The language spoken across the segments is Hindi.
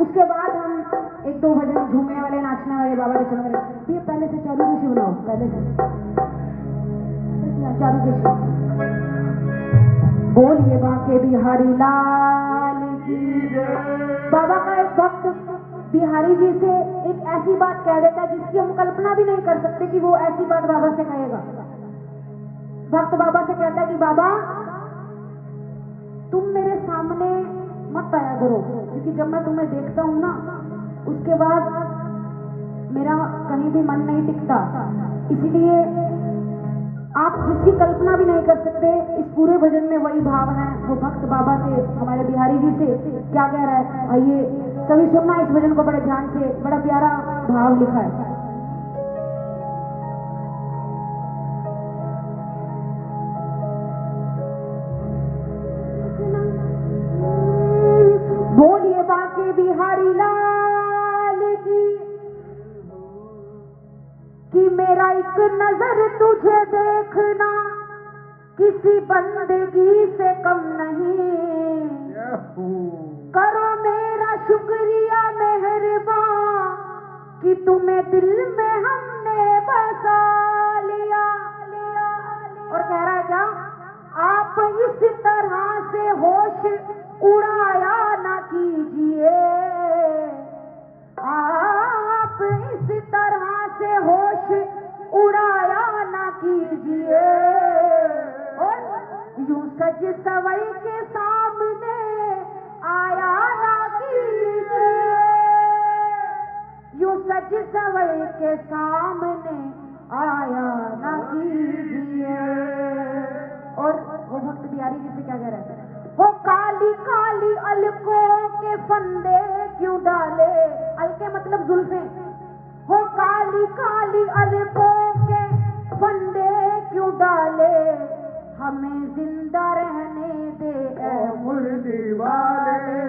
उसके बाद हम एक दो भजन झूमने वाले नाचने वाले बाबा के चरण में पहले से चालू खुशी बनाओ, पहले से चालू खुशी। बोलिए बाके बिहारी लाल की जय। बाबा का एक भक्त बिहारी जी से एक ऐसी बात कह देता है जिसकी हम कल्पना भी नहीं कर सकते कि वो ऐसी बात बाबा से कहेगा। भक्त बाबा से कहता है कि बाबा तुम मेरे सामने मत आया करो, क्योंकि जब मैं तुम्हें देखता हूं ना उसके बाद मेरा कहीं भी मन नहीं टिकता, इसीलिए आप जिसकी कल्पना भी नहीं कर सकते इस पूरे भजन में वही भाव है। वो भक्त बाबा से, हमारे बिहारी जी से क्या कह रहा है, आइए सभी सुनना इस भजन को बड़े ध्यान से, बड़ा प्यारा भाव लिखा है। बोलिए बाके बिहारी लाल की कि मेरा एक नजर तुझे देखना किसी बंदगी से कम नहीं, करो मेरा शुक्रिया मेहरबान कि तुम्हें दिल में हमने बसा लिया। और कह रहा है क्या, आप इस तरह से होश उड़ाया ना कीजिए, आप इस तरह से होश उड़ाया ना कीजिए, और यूं सज सवई के सामने आया ना कीजिए, यूं सज सवई के सामने आया ना कीजिए। और वो भक्त बिहारी जी से क्या कह रहा है, वो काली काली अलकों के फंदे क्यों डाले, अलके मतलब जुल्फे, हो काली काली अलकों के फंदे क्यों डाले, हमें जिंदा रहने दे ऐ मुरली वाले,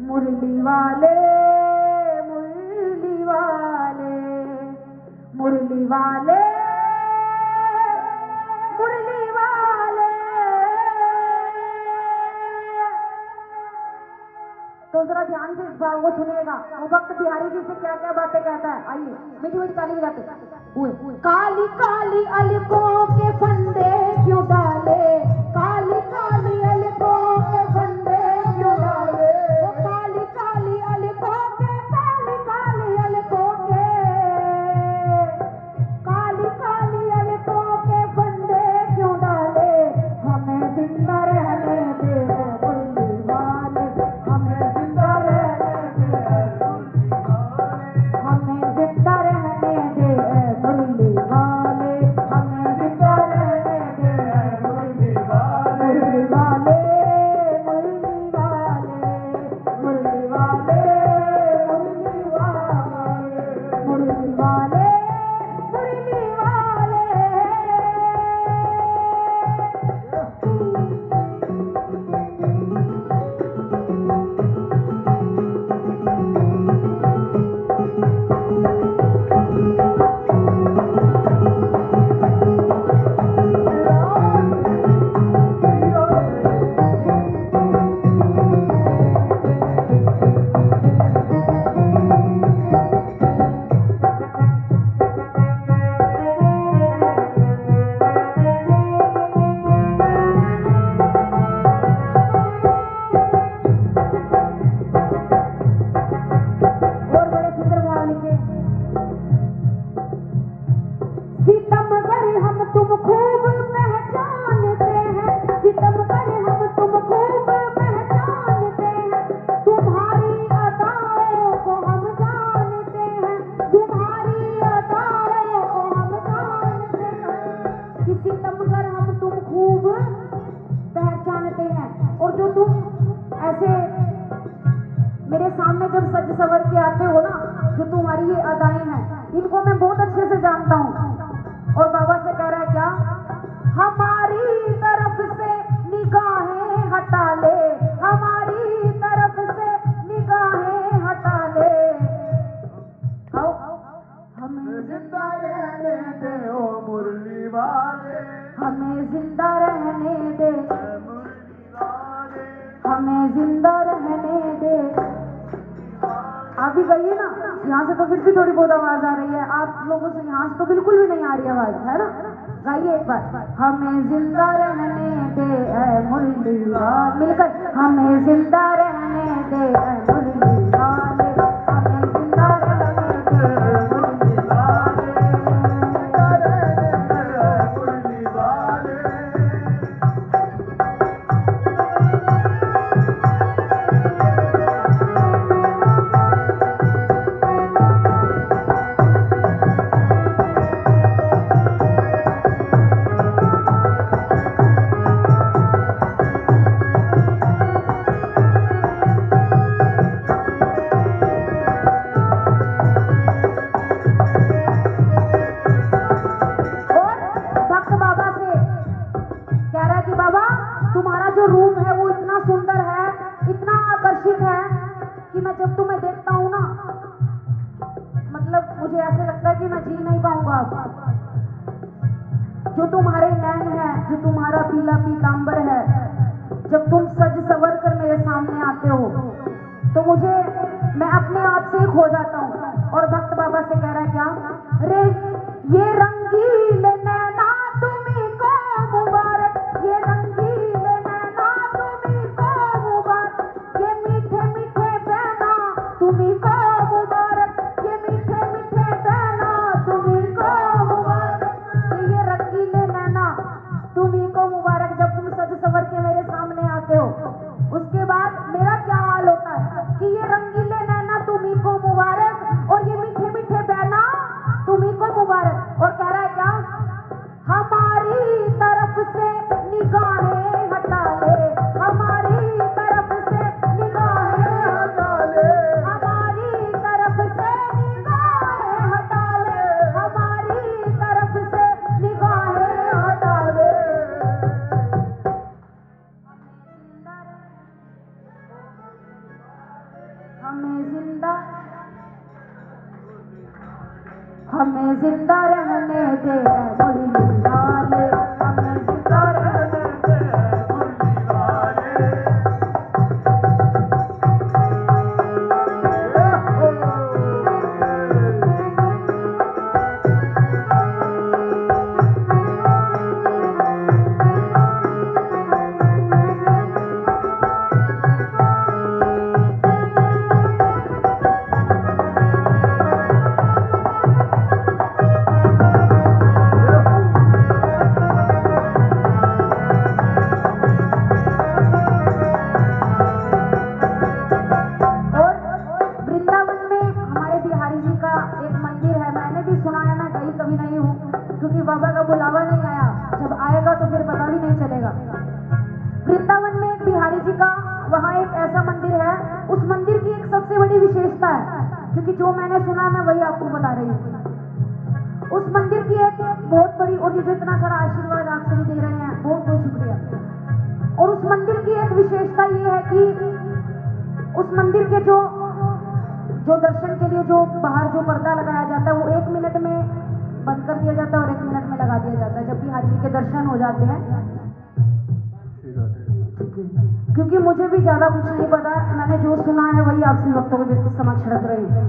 मुरली वाले, मुरली वाले, मुरली वाले, मुरली वाले। तो जरा ध्यान से इस भाव को सुनिएगा, वो भक्त बिहारी जी से क्या क्या बातें कहता है। आइए मीठी मीठी ताली बजाते। काली काली अलकों के फंदे क्यों डाले, काली काली अलकों के फंदे क्यों डाले, वो काली काली अलकों के, काली काली अलकों के, काली काली अलकों के फंदे क्यों डाले, हमें जिंदा रहने दे मुरली वाले, हमें जिंदा रहने दे, हमें जिंदा रहने दे मुरली वाले, हमें जिंदा रहने दे मुरली वाले, मुरली वाले, मुरली वाले, मुरली वाले, मुरली वाले, मुरली वाले, मुरली वाले। और बड़े सुंदर भाव लिखे, सितमगर हम तुम खूब पहचानते हैं, सितमगर हम तुम खूब पहचानते हैं, तुम्हारी अदाओं को हम जानते हैं, तुम्हारी अदाओं को हम जानते हैं, कि सितमगर हम तुम खूब पहचानते हैं। और जो तुम ऐसे मेरे सामने जब सज सवर के आते हो ना, जो तुम्हारी ये अदाएं हैं इनको मैं बहुत अच्छे से जानता हूँ। और बाबा से कह रहा है क्या, हमारी तरफ से निगाहें हटा ले, हमारी तरफ से निगाहें हटा ले, आओ हमें जिंदा रहने दे ओ मुरली वाले, हमें जिंदा रहने दे मुरली वाले, हमें जिंदा रहने दे भी गई है ना, यहाँ से तो फिर भी थोड़ी बहुत आवाज आ रही है, आप लोगों से यहाँ से तो बिल्कुल भी नहीं आ रही आवाज, है ना? गाइए एक बार, हमें जिंदा रहने दे ऐ मुरली वाले, मिलकर हमें जिंदा रहने दे ऐ मुरली वाले, हमें जिंदा रहने दे ऐ मुरली वाले, मुरली वाले। तुम्हारा जो रूम है वो इतना सुंदर है, इतना आकर्षित है कि मैं जब तुम्हें देखता हूँ ना, मतलब मुझे ऐसे लगता है कि मैं जी नहीं पाऊंगा अब। जो तुम्हारे नैन है, जो तुम्हारा पीला पीतांबर है, जब तुम सज सवर कर मेरे सामने आते हो तो मुझे, मैं अपने आप से खो जाता हूँ। और भक्त बाबा से कह रहा है क्या, रे ये रंगीले नैना तुम्ही को मुबारक, ये रंगीले नैना तुम्ही को मुबारक, ये मीठे मीठे बहना तुम्ही को मुबारक, ये मीठे मीठे बहना तुम्ही को मुबारक, ये रंगीले नैना तुम्ही को मुबारक। जब तुम सज सवर के मेरे सामने आते हो, उसके बाद मेरा क्या हाल होता है कि ये रंगीले नैना तुम्ही को मुबारक और ये मीठे मीठे बहना तुम्ही को मुबारक। और कह रहा है क्या, हमारी तरफ से निगाहें हटा ले, हमारी तरफ से निगाहें हटा ले, हमारी तरफ से निगाहें हटा ले, हमारी तरफ से निगाहें हटा ले। हमें जिंदा रहने दे मुरली वाले, हमें जिंदा रहने दे मुरली वाले। बाबा का बुलावा नहीं आया, जब आएगा तो फिर पता भी नहीं चलेगा। वृंदावन में एक बिहारी जी का, वहाँ एक ऐसा मंदिर है, उस मंदिर की एक सबसे बड़ी विशेषता है, क्योंकि जो मैंने सुना मैं वही आपको बता रही हूँ। उस मंदिर की एक बहुत बड़ी, और जो इतना सारा आशीर्वाद आप सभी दे रहे हैं, बहुत बहुत शुक्रिया। और उस मंदिर की एक विशेषता ये है कि उस मंदिर के जो दर्शन के लिए जो बाहर जो पर्दा लगाया जाता है, वो 1 मिनट में बंद कर दिया जाता है और 1 मिनट में लगा दिया जाता है, जब बिहारी जी के दर्शन हो जाते हैं। क्योंकि मुझे भी ज्यादा कुछ नहीं पता, मैंने जो सुना है वही आपसे भक्तों के समक्ष रख रही हूँ।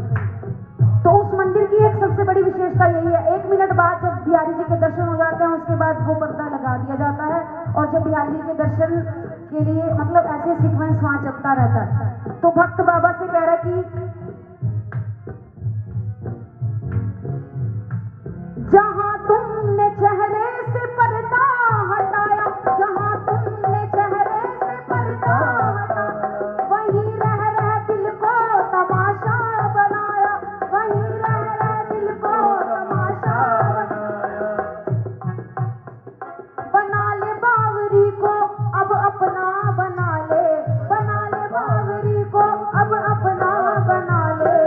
तो उस मंदिर की एक सबसे बड़ी विशेषता यही है, 1 मिनट बाद जब बिहारी जी के दर्शन हो जाते हैं, उसके बाद वो पर्दा लगा दिया जाता है, और जब बिहारी जी के दर्शन के लिए, मतलब ऐसे सीक्वेंस वहां चलता रहता है। तो भक्त बाबा से कह रहा है कि जहां तुमने चेहरे से पर्दा हटाया, जहां तुमने चेहरे से पर्दा हटाया, वहीं रह रह दिल को तमाशा बनाया, वहीं रह रह दिल को तमाशा बनाया। बना ले बावरी को अब अपना बना ले, बना ले बावरी को अब अपना बना ले।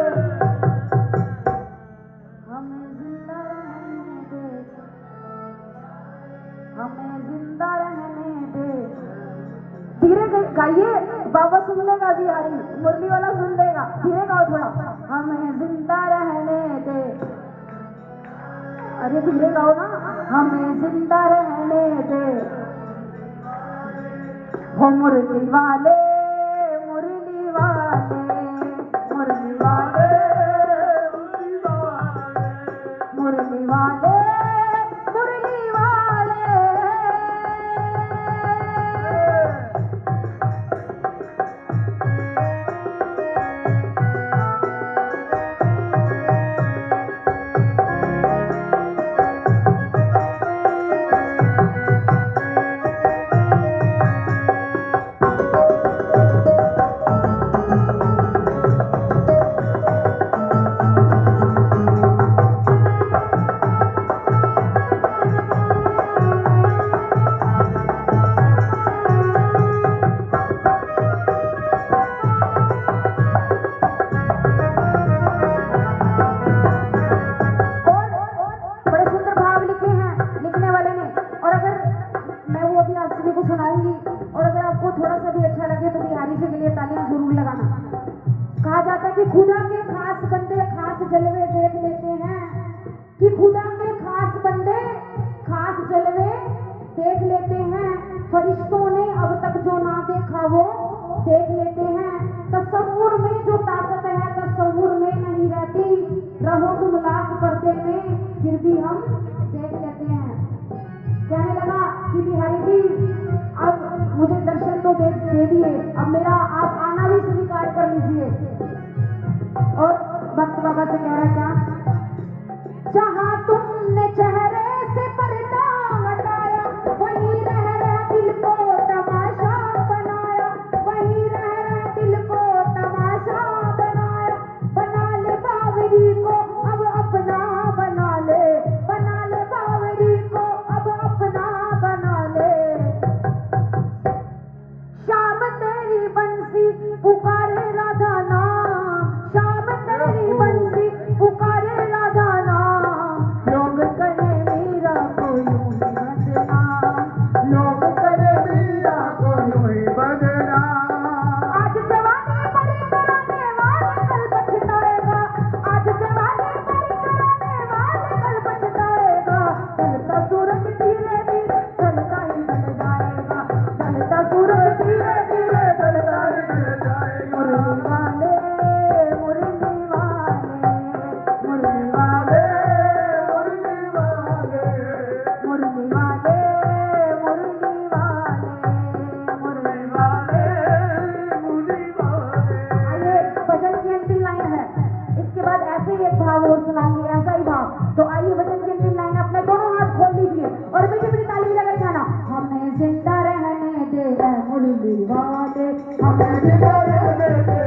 हमें जिंदा रहने दे। धीरे गाइए, बाबा सुन लेगा, बिहारी मुरली वाला सुन लेगा, धीरे गाओ थोड़ा। हमें जिंदा रहने दे, अरे धीरे गाओ ना, हमें जिंदा रहने दे। हो मुरली वाले, मुरली वाले, मुरली वाले। जाता है कि खुदा के खास बंदे खास जलवे देख लेते हैं, कि खुदा के खास बंदे खास जलवे देख लेते हैं। फरिश्तों ने अब तक जो ना देखा वो देख लेते हैं। तसव्वुर में जो ताकत है तसव्वुर में नहीं रहती। रहो तुम लाख पर्दे में फिर भी हम देख लेते हैं। कहने लगा कि बिहारी जी अब मुझे दर्शन तो दे दिए, अब मेरा आप आना भी स्वीकार कर लीजिए। और भक्त बाबा से कह रहा क्या, जहां तुमने चेहरे से पर्दा हटाया वहीं रह रह दिल को तमाशा बनाया, वहीं रह रह दिल को तमाशा बनाया। बना ले बावरी को अब अपना बना ले, बना ले बावरी को अब अपना बना ले। शाम तेरी बंसी पुकारे राधा नाम, शाम तेरी बंसी पुकारे राधा नाम। लोग करे मीरा को यूं ही बदनाम, लोग करे मीरा को यूं ही बदनाम। आज जवानी मरी कराने वाले कल पछताएगा, आज जवानी मरी कराने वाले कल पछताएगा। ढलता सूरज धीरे धीरे ढलता ही ढल जाएगा, ढलता सूरज धीरे धीरे ढलता ही ढल जाएगा। मुरली वाले मुरली वाले मुरली वाले मुरली वाले मुरली वाले मुरली वाले मुरली वाले मुरली वाले। आइए भजन की अंतिम लाइन है, इसके बाद ऐसे ही एक भाव और सुनाऊंगी, ऐसा ही भाव। तो आइए भजन की अंतिम लाइन, अपने दोनों हाथ खोल लीजिए और मीठी मीठी ताली बजाकर गाना। हमें जिंदा रहने दे मुरली वाले, हमें जिंदा रहने दे।